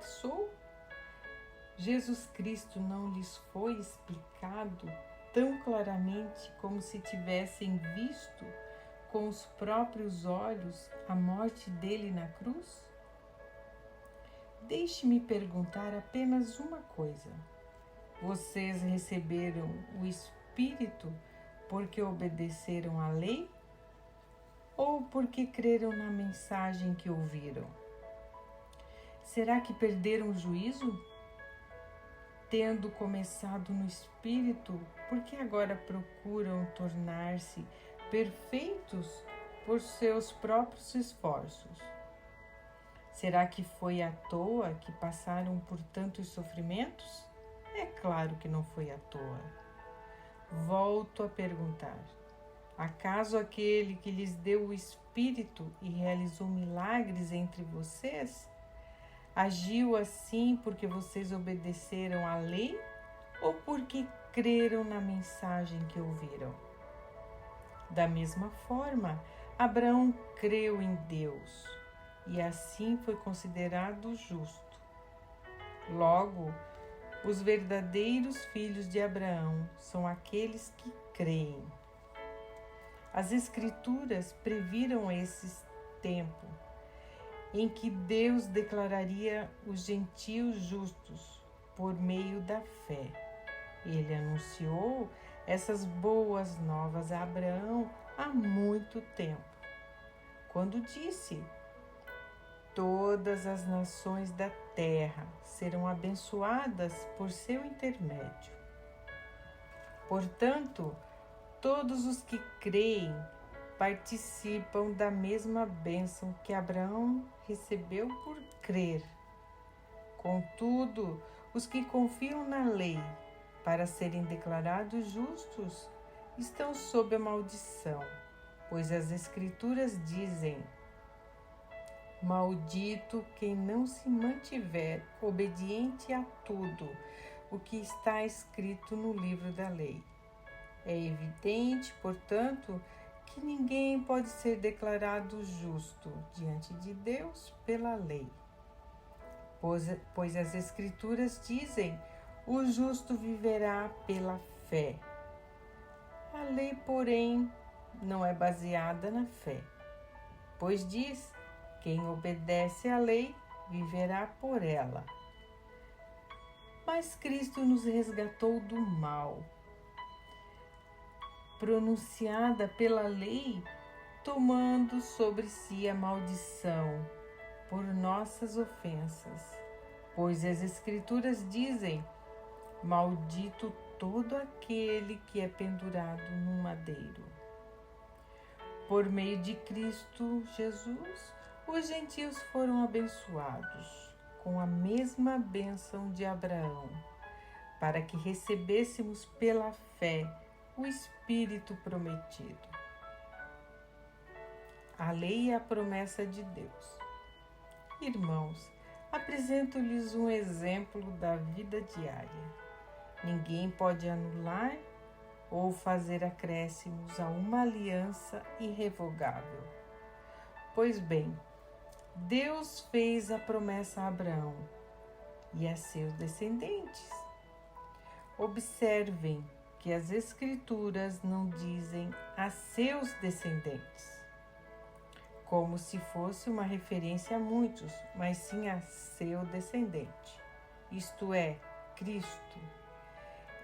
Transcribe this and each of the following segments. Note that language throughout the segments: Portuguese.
conversou? Jesus Cristo não lhes foi explicado tão claramente como se tivessem visto com os próprios olhos a morte dele na cruz? Deixe-me perguntar apenas uma coisa. Vocês receberam o Espírito porque obedeceram à lei ou porque creram na mensagem que ouviram? Será que perderam o juízo? Tendo começado no Espírito, por que agora procuram tornar-se perfeitos por seus próprios esforços? Será que foi à toa que passaram por tantos sofrimentos? É claro que não foi à toa. Volto a perguntar: acaso aquele que lhes deu o Espírito e realizou milagres entre vocês agiu assim porque vocês obedeceram à lei ou porque creram na mensagem que ouviram? Da mesma forma, Abraão creu em Deus e assim foi considerado justo. Logo, os verdadeiros filhos de Abraão são aqueles que creem. As Escrituras previram esse tempo em que Deus declararia os gentios justos por meio da fé. Ele anunciou essas boas novas a Abraão há muito tempo, quando disse: todas as nações da terra serão abençoadas por seu intermédio. Portanto, todos os que creem participam da mesma bênção que Abraão recebeu por crer. Contudo, os que confiam na lei para serem declarados justos estão sob a maldição, pois as Escrituras dizem: maldito quem não se mantiver obediente a tudo o que está escrito no livro da lei. É evidente, portanto, que ninguém pode ser declarado justo diante de Deus pela lei. Pois as Escrituras dizem: o justo viverá pela fé. A lei, porém, não é baseada na fé, pois diz: quem obedece à lei viverá por ela. Mas Cristo nos resgatou do mal, pronunciada pela lei, tomando sobre si a maldição por nossas ofensas. Pois as Escrituras dizem: maldito todo aquele que é pendurado no madeiro. Por meio de Cristo Jesus, os gentios foram abençoados com a mesma bênção de Abraão, para que recebêssemos pela fé o Espírito prometido. A lei é a promessa de Deus. Irmãos, apresento-lhes um exemplo da vida diária. Ninguém pode anular ou fazer acréscimos a uma aliança irrevogável. Pois bem, Deus fez a promessa a Abraão e a seus descendentes. Observem que as Escrituras não dizem a seus descendentes, como se fosse uma referência a muitos, mas sim a seu descendente, isto é, Cristo.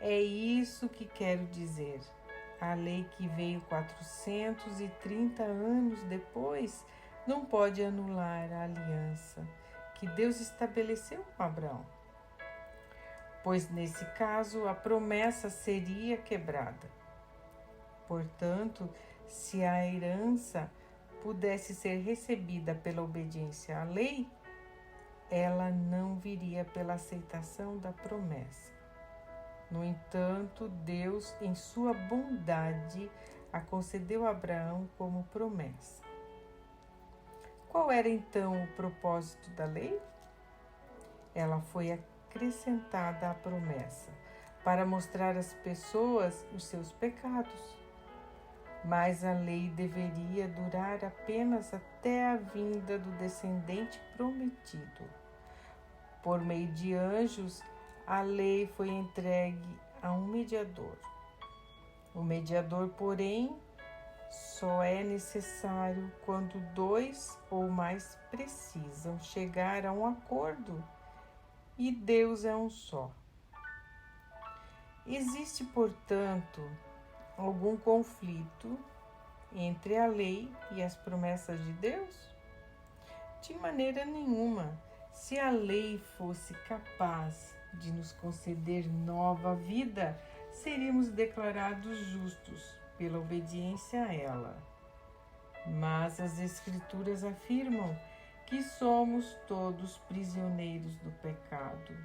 É isso que quero dizer. A lei que veio 430 anos depois não pode anular a aliança que Deus estabeleceu com Abraão, pois nesse caso a promessa seria quebrada. Portanto, se a herança pudesse ser recebida pela obediência à lei, ela não viria pela aceitação da promessa. No entanto, Deus, em sua bondade, a concedeu a Abraão como promessa. Qual era então o propósito da lei? Ela foi acrescentada à promessa para mostrar às pessoas os seus pecados. Mas a lei deveria durar apenas até a vinda do descendente prometido. Por meio de anjos, a lei foi entregue a um mediador. O mediador, porém, só é necessário quando dois ou mais precisam chegar a um acordo, e Deus é um só. Existe, portanto, algum conflito entre a lei e as promessas de Deus? De maneira nenhuma. Se a lei fosse capaz de nos conceder nova vida, seríamos declarados justos pela obediência a ela. Mas as Escrituras afirmam que somos todos prisioneiros do pecado,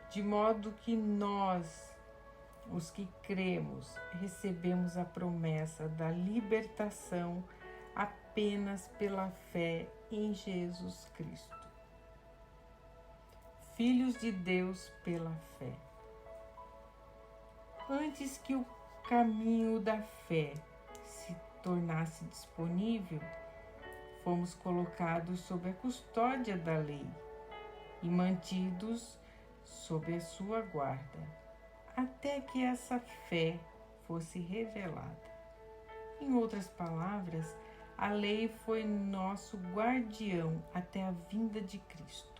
de modo que nós, os que cremos, recebemos a promessa da libertação apenas pela fé em Jesus Cristo. Filhos de Deus pela fé. Antes que o caminho da fé se tornasse disponível, fomos colocados sob a custódia da lei e mantidos sob a sua guarda, até que essa fé fosse revelada. Em outras palavras, a lei foi nosso guardião até a vinda de Cristo.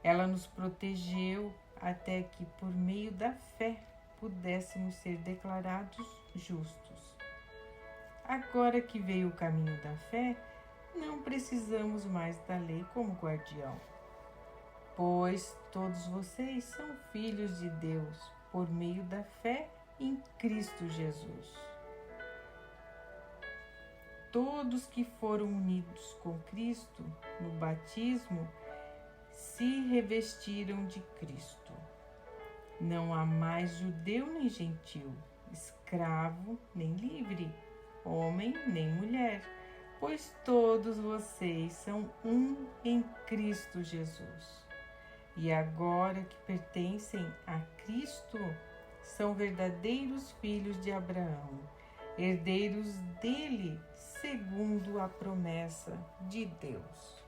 Ela nos protegeu até que, por meio da fé, pudéssemos ser declarados justos. Agora que veio o caminho da fé, não precisamos mais da lei como guardião, pois todos vocês são filhos de Deus por meio da fé em Cristo Jesus. Todos que foram unidos com Cristo no batismo se revestiram de Cristo. Não há mais judeu nem gentil, escravo nem livre, homem nem mulher, pois todos vocês são um em Cristo Jesus. E agora que pertencem a Cristo, são verdadeiros filhos de Abraão, herdeiros dele segundo a promessa de Deus.